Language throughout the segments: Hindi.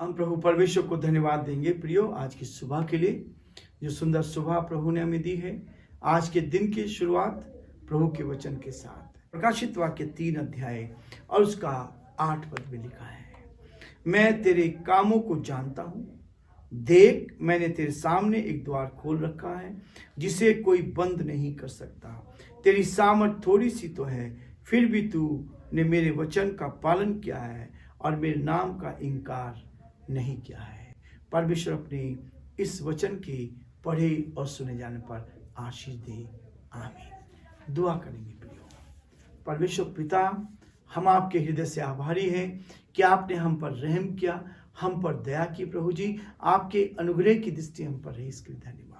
हम प्रभु परमेश्वर को धन्यवाद देंगे प्रियो आज की सुबह के लिए, जो सुंदर सुबह प्रभु ने हमें दी है। आज के दिन की शुरुआत प्रभु के वचन के साथ प्रकाशित वाक्य 3 अध्याय और उसका 8 पद में लिखा है, मैं तेरे कामों को जानता हूँ, देख मैंने तेरे सामने एक द्वार खोल रखा है जिसे कोई बंद नहीं कर सकता। तेरी सामर्थ थोड़ी सी तो है, फिर भी तूने मेरे वचन का पालन किया है और मेरे नाम का इनकार नहीं किया है। परमेश्वर अपने इस वचन के पढ़े और सुने जाने पर आशीष दे, आमीन। दुआ करेंगे प्रियो। परमेश्वर पिता, हम आपके हृदय से आभारी हैं कि आपने हम पर रहम किया, हम पर दया की। प्रभु जी, आपके अनुग्रह की दृष्टि हम पर रही, इसके लिए धन्यवाद।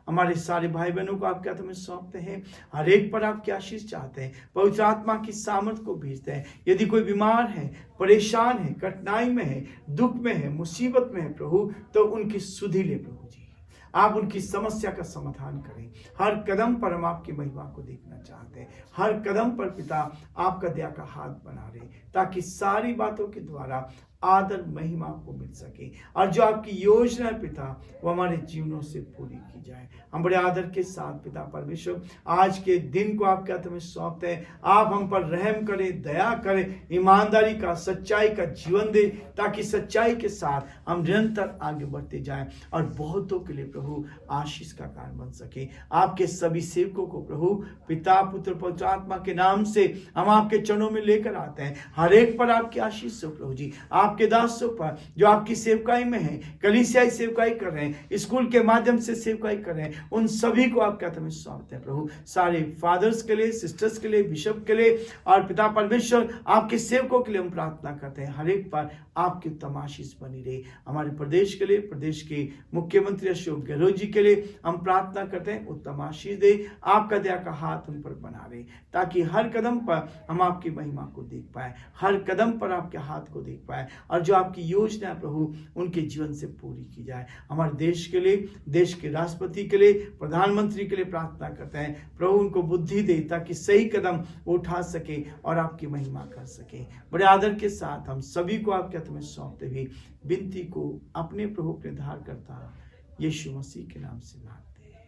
हमारे सारे भाई बहनों को आपके हाथों में सौंपते हैं, हर एक पर आपकी आशीष चाहते हैं, पवित्र आत्मा की सामर्थ को भेजते हैं। यदि कोई बीमार है, परेशान है, कठिनाई में है, दुख में है, मुसीबत में है प्रभु, तो उनकी सुधि ले प्रभु जी, आप उनकी समस्या का समाधान करें। हर कदम पर हम आपकी महिमा को देखना चाहते हैं। हर कदम पर पिता आपका दया का हाथ बना रहे, ताकि सारी बातों के द्वारा आदर महिमा को मिल सके और जो आपकी योजना है पिता वो हमारे जीवनों से पूरी की जाए। हम बड़े आदर के साथ पिता परमेश्वर आज के दिन को आपके हाथ में सौंपते हैं। आप हम पर रहम करें, दया करें, ईमानदारी का, सच्चाई का जीवन दे, ताकि सच्चाई के साथ हम निरंतर आगे बढ़ते जाएं और बहुतों के लिए प्रभु आशीष का कारण बन सके। आपके सभी सेवकों को प्रभु पिता पुत्र पवित्र आत्मा के नाम से हम आपके चरणों में लेकर आते हैं। हर एक पर आपकी आशीष हो प्रभु जी, आपके दासों पर जो आपकी सेवकाई में हैं, कलीसियाई सेवकाई कर रहे हैं, स्कूल के माध्यम से सेवकाई कर रहे हैं, उन सभी को आपके हाथ में सौंपते हैं प्रभु। सारे फादर्स के लिए, सिस्टर्स के लिए, बिशप के लिए और पिता परमेश्वर आपके सेवकों के लिए हम प्रार्थना करते हैं। हर एक पर आपकी उत्तम आशीष बनी रहे। हमारे प्रदेश के लिए, प्रदेश के मुख्यमंत्री अशोक गहलोत जी के लिए हम प्रार्थना करते हैं, उत्तम आशीष दे, आपका दया का हाथ उन पर बना रहे, ताकि हर कदम पर हम आपकी महिमा को देख पाए, हर कदम पर आपके हाथ को देख पाए और जो आपकी योजना है प्रभु उनके जीवन से पूरी की जाए। हमारे देश के लिए, देश के राष्ट्रपति के लिए, प्रधानमंत्री के लिए प्रार्थना करते हैं प्रभु, उनको बुद्धि दे ताकि सही कदम उठा सके और आपकी महिमा कर सके। बड़े आदर के साथ हम सभी को आपके हाथ में सौंपते हुए विनती को अपने प्रभु के धार करता यीशु मसीह के नाम से मांगते हैं,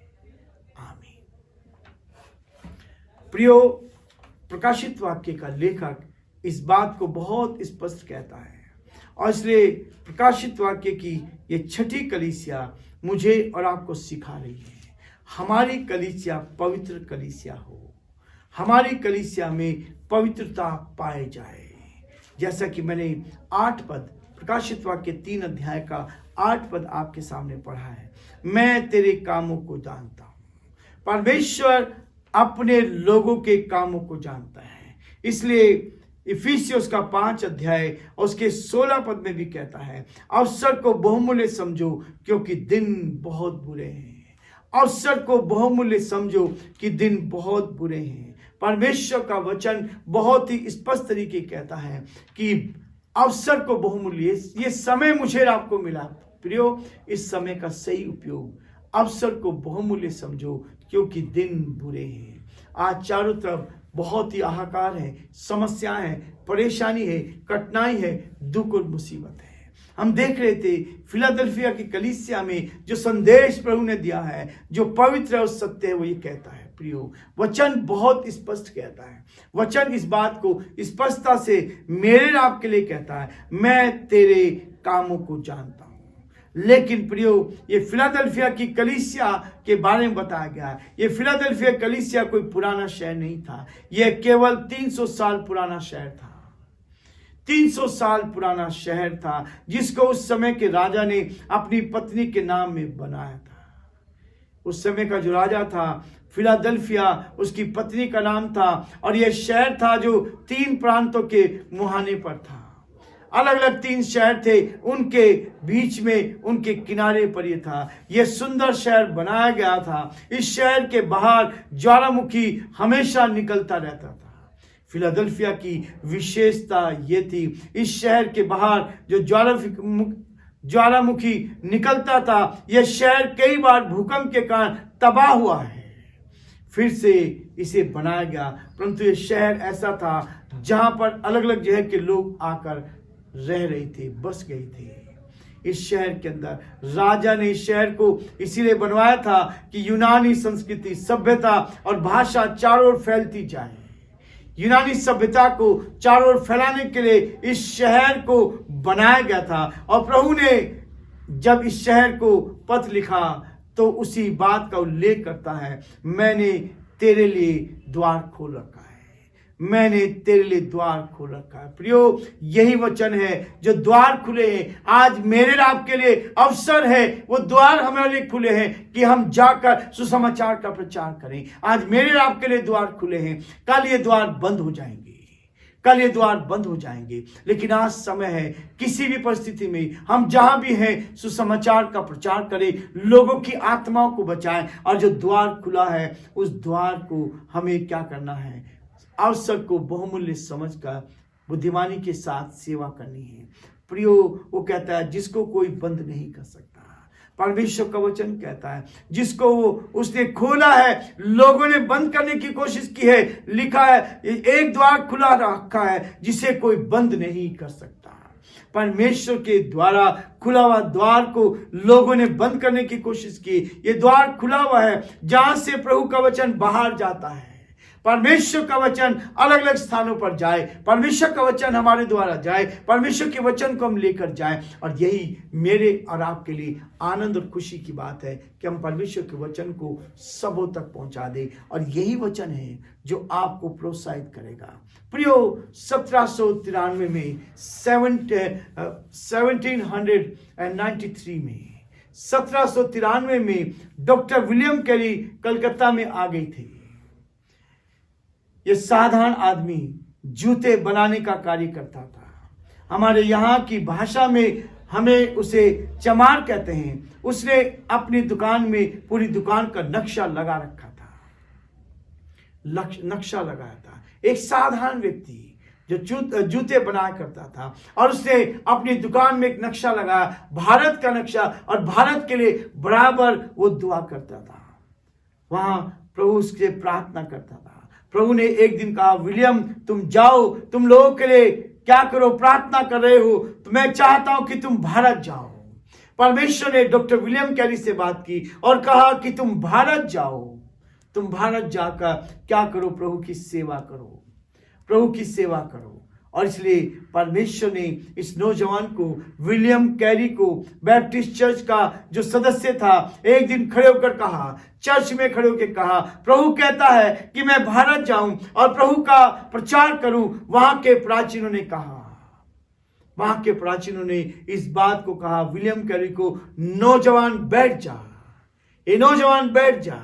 आमीन। प्रियो, प्रकाशित वाक्य का लेखक इस बात को बहुत स्पष्ट कहता है और इसलिए प्रकाशित वाक्य की ये 6ठी कलीसिया मुझे और आपको सिखा रही है, हमारी कलीसिया पवित्र कलीसिया हो, हमारी कलीसिया में पवित्रता पाए जाए। जैसा कि मैंने 8 पद प्रकाशित वाक्य 3 अध्याय का 8 पद आपके सामने पढ़ा है, मैं तेरे कामों को जानता हूँ। परमेश्वर अपने लोगों के कामों को जानता है, इसलिए इफिसियोस का 5 अध्याय और उसके 16 पद में भी कहता है, अवसर को बहुमूल्य समझो क्योंकि दिन बहुत बुरे हैं। अवसर को बहुमूल्य समझो कि दिन बहुत बुरे हैं। परमेश्वर का वचन बहुत ही स्पष्ट तरीके कहता है कि अवसर को बहुमूल्य, ये समय मुझे आपको मिला प्रियो, इस समय का सही उपयोग, अवसर को बहुमूल्य समझो क्योंकि दिन बुरे हैं। आज चारों तरफ बहुत ही हाहाकार है, समस्याएं हैं, परेशानी है, कठिनाई है, दुख और मुसीबत है। हम देख रहे थे फिलाडेल्फिया की कलीसिया में जो संदेश प्रभु ने दिया है, जो पवित्र और सत्य है, वो ये कहता है प्रियो, वचन बहुत स्पष्ट कहता है। वचन इस बात को स्पष्टता से मेरे आपके लिए कहता है, मैं तेरे कामों को जानता हूं। लेकिन प्रियो, ये फिलाडेल्फिया की कलीसिया के बारे में बताया गया है। ये फिलाडेल्फिया कलीसिया कोई पुराना शहर नहीं था, यह केवल 300 साल पुराना शहर था। 300 साल पुराना शहर था जिसको उस समय के राजा ने अपनी पत्नी के नाम में बनाया था। उस समय का जो राजा था फिलाडेल्फिया, उसकी पत्नी का नाम था और यह शहर था जो 3 प्रांतों के मुहाने पर था। अलग अलग 3 शहर थे, उनके बीच में, उनके किनारे पर यह था। यह सुंदर शहर बनाया गया था। इस शहर के बाहर ज्वालामुखी हमेशा निकलता रहता था। फिलाडेल्फिया की विशेषता ये थी, इस शहर के बाहर जो ज्वालामुखी निकलता था, यह शहर कई बार भूकंप के कारण तबाह हुआ है। फिर से इसे बनाया गया, परंतु यह शहर ऐसा था जहां पर अलग अलग जगह के लोग आकर रह रहे थे, बस गए थे। इस शहर के अंदर। राजा ने इस शहर को इसीलिए बनवाया था कि यूनानी संस्कृति, सभ्यता और भाषा चारों ओर फैलती जाए। यूनानी सभ्यता को चारों ओर फैलाने के लिए इस शहर को बनाया गया था। और प्रभु ने जब इस शहर को पत्र लिखा तो उसी बात का उल्लेख करता है, मैंने तेरे लिए द्वार खोल रखा है, मैंने तेरे लिए द्वार खोल रखा है। प्रियो, यही वचन है जो द्वार खुले हैं। आज मेरे और आपके लिए अवसर है, वो द्वार हमारे लिए खुले हैं कि हम जाकर सुसमाचार का प्रचार करें। आज मेरे और आपके लिए द्वार खुले हैं, कल ये द्वार बंद हो जाएंगे, कल ये द्वार बंद हो जाएंगे। लेकिन आज समय है, किसी भी परिस्थिति में हम जहां भी हैं सुसमाचार का प्रचार करें, लोगों की आत्माओं को बचाएं। और जो द्वार खुला है उस द्वार को हमें क्या करना है, अवसर को बहुमूल्य समझकर बुद्धिमानी के साथ सेवा करनी है। प्रियो, वो कहता है जिसको कोई बंद नहीं कर सकता। परमेश्वर का वचन कहता है जिसको वो उसने खोला है, लोगों ने बंद करने की कोशिश की है। लिखा है एक द्वार खुला रखा है जिसे कोई बंद नहीं कर सकता। परमेश्वर के द्वारा खुला हुआ द्वार को लोगों ने बंद करने की कोशिश की। ये द्वार खुला हुआ है जहां से प्रभु का वचन बाहर जाता है। परमेश्वर का वचन अलग अलग स्थानों पर जाए, परमेश्वर का वचन हमारे द्वारा जाए, परमेश्वर के वचन को हम लेकर जाएं। और यही मेरे और आपके लिए आनंद और खुशी की बात है कि हम परमेश्वर के वचन को सबों तक पहुंचा दें। और यही वचन है जो आपको प्रोत्साहित करेगा। प्रियो, 1793 में 1793 में डॉक्टर विलियम कैरी कलकत्ता में आ गई थी। ये साधारण आदमी जूते बनाने का कार्य करता था। हमारे यहाँ की भाषा में हमें उसे चमार कहते हैं। उसने अपनी दुकान में पूरी दुकान का नक्शा लगा रखा था, नक्शा लगाया था। एक साधारण व्यक्ति जो जूते बनाया करता था और उसने अपनी दुकान में एक नक्शा लगाया, भारत का नक्शा, और भारत के लिए बराबर वो दुआ करता था। वहां प्रभु उससे प्रार्थना करता था। प्रभु ने एक दिन कहा, विलियम तुम जाओ, तुम लोगों के लिए क्या करो, प्रार्थना कर रहे हो, तो मैं चाहता हूं कि तुम भारत जाओ। परमेश्वर ने डॉक्टर विलियम कैरी से बात की और कहा कि तुम भारत जाओ, तुम भारत जाकर क्या करो, प्रभु की सेवा करो, प्रभु की सेवा करो। और इसलिए परमेश्वर ने इस नौजवान को, विलियम कैरी को, बैप्टिस्ट चर्च का जो सदस्य था, एक दिन खड़े होकर कहा, चर्च में खड़े होकर कहा, प्रभु कहता है कि मैं भारत जाऊं और प्रभु का प्रचार करूं। वहां के प्राचीनों ने कहा, वहां के प्राचीनों ने इस बात को कहा विलियम कैरी को, नौजवान बैठ जा, ये नौजवान बैठ जा।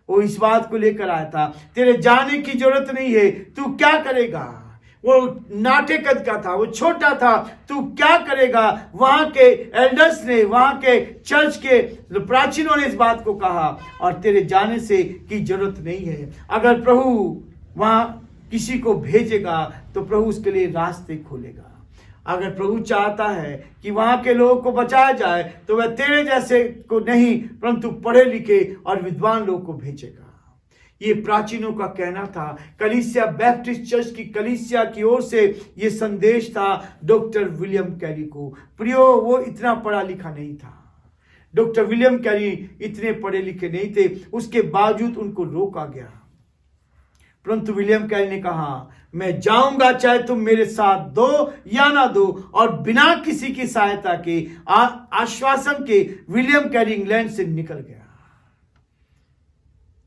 वो इस बात को लेकर आया था, तेरे जाने की जरूरत नहीं है, तू क्या करेगा। वो नाटे कद का था, वो छोटा था, तू क्या करेगा। वहां के एल्डर्स ने, वहां के चर्च के प्राचीनों ने इस बात को कहा, और तेरे जाने से की जरूरत नहीं है। अगर प्रभु वहां किसी को भेजेगा तो प्रभु उसके लिए रास्ते खोलेगा। अगर प्रभु चाहता है कि वहां के लोगों को बचाया जाए तो वह तेरे जैसे को नहीं, परंतु पढ़े लिखे और विद्वान लोगों को भेजेगा। ये प्राचीनों का कहना था। कलीसिया, बैप्टिस्ट चर्च की कलीसिया की ओर से ये संदेश था डॉक्टर विलियम कैरी को। प्रियो, वो इतना पढ़ा लिखा नहीं था, डॉक्टर विलियम कैरी इतने पढ़े लिखे नहीं थे, उसके बावजूद उनको रोका गया। परंतु विलियम कैरी ने कहा, मैं जाऊंगा चाहे तुम मेरे साथ दो या ना दो। और बिना किसी की सहायता के, आश्वासन के, विलियम कैरी इंग्लैंड से निकल गया।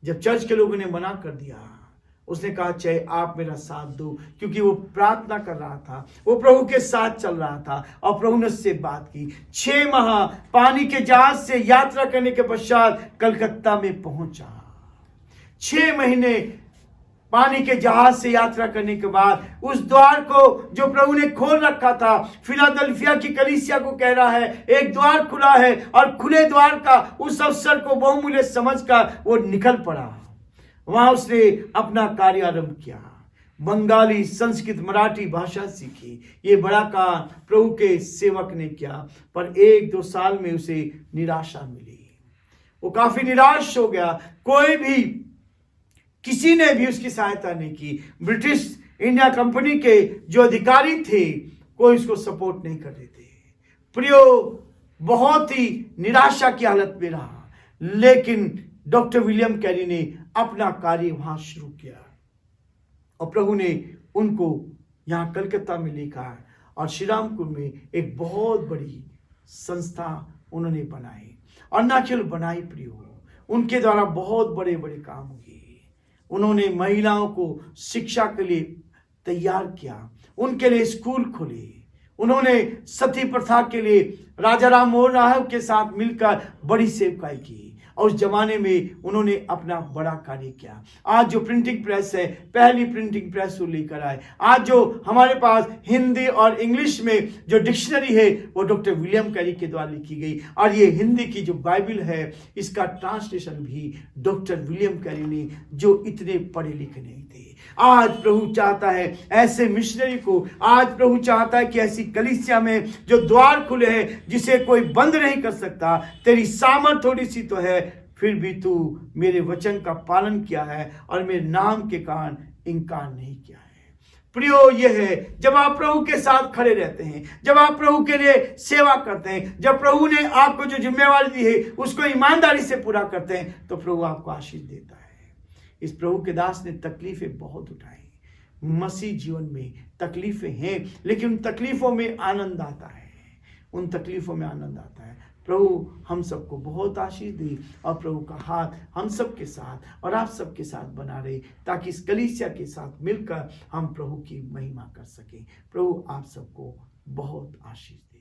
जब चर्च के लोगों ने मना कर दिया, उसने कहा चाहे आप मेरा साथ दो, क्योंकि वो प्रार्थना कर रहा था, वो प्रभु के साथ चल रहा था। और प्रभु ने उससे बात की। 6 माह पानी के जहाज से यात्रा करने के पश्चात कलकत्ता में पहुंचा। 6 महीने पानी के जहाज से यात्रा करने के बाद उस द्वार को जो प्रभु ने खोल रखा था, फिलाडेल्फिया की कलीसिया को कह रहा है एक द्वार खुला है, और खुले द्वार का उस अवसर को बहुमूल्य समझकर वो निकल पड़ा। वहां उसने अपना कार्य आरंभ किया। बंगाली, संस्कृत, मराठी भाषा सीखी। ये बड़ा काम प्रभु के सेवक ने किया, पर 1-2 साल में उसे निराशा मिली। वो काफी निराश हो गया। किसी ने भी उसकी सहायता नहीं की। ब्रिटिश इंडिया कंपनी के जो अधिकारी थे, कोई उसको सपोर्ट नहीं कर रहे थे। प्रियो, बहुत ही निराशा की हालत में रहा, लेकिन डॉक्टर विलियम कैरी ने अपना कार्य वहां शुरू किया और प्रभु ने उनको यहाँ कलकत्ता में लेकर और श्रीरामपुर में एक बहुत बड़ी संस्था उन्होंने बनाई। और न केवल बनाई प्रियो, उनके द्वारा बहुत बड़े बड़े काम हुए। उन्होंने महिलाओं को शिक्षा के लिए तैयार किया, उनके लिए स्कूल खोले। उन्होंने सती प्रथा के लिए राजा राम मोहन राय के साथ मिलकर बड़ी सेवकाई की और उस जमाने में उन्होंने अपना बड़ा कार्य किया। आज जो प्रिंटिंग प्रेस है, पहली प्रिंटिंग प्रेस वो लेकर आए। आज जो हमारे पास हिंदी और इंग्लिश में जो डिक्शनरी है वो डॉक्टर विलियम कैरी के द्वारा लिखी गई, और ये हिंदी की जो बाइबल है इसका ट्रांसलेशन भी डॉक्टर विलियम कैरी ने, जो इतने पढ़े लिखे नहीं थे। आज प्रभु चाहता है ऐसे मिशनरी को, आज प्रभु चाहता है कि ऐसी कलीसिया में जो द्वार खुले हैं जिसे कोई बंद नहीं कर सकता। तेरी सामर्थ थोड़ी सी तो है, फिर भी तू मेरे वचन का पालन किया है और मेरे नाम के कारण इनकार नहीं किया है। प्रियो, यह है जब आप प्रभु के साथ खड़े रहते हैं, जब आप प्रभु के लिए सेवा करते हैं, जब प्रभु ने आपको जो जिम्मेवारी दी है उसको ईमानदारी से पूरा करते हैं, तो प्रभु आपको आशीष देता है। इस प्रभु के दास ने तकलीफें बहुत उठाई। मसीह जीवन में तकलीफें हैं, लेकिन उन तकलीफों में आनंद आता है, उन तकलीफों में आनंद आता है। प्रभु हम सबको बहुत आशीष दे और प्रभु का हाथ हम सब के साथ और आप सब के साथ बना रहे, ताकि इस कलीसिया के साथ मिलकर हम प्रभु की महिमा कर सकें। प्रभु आप सबको बहुत आशीष दे।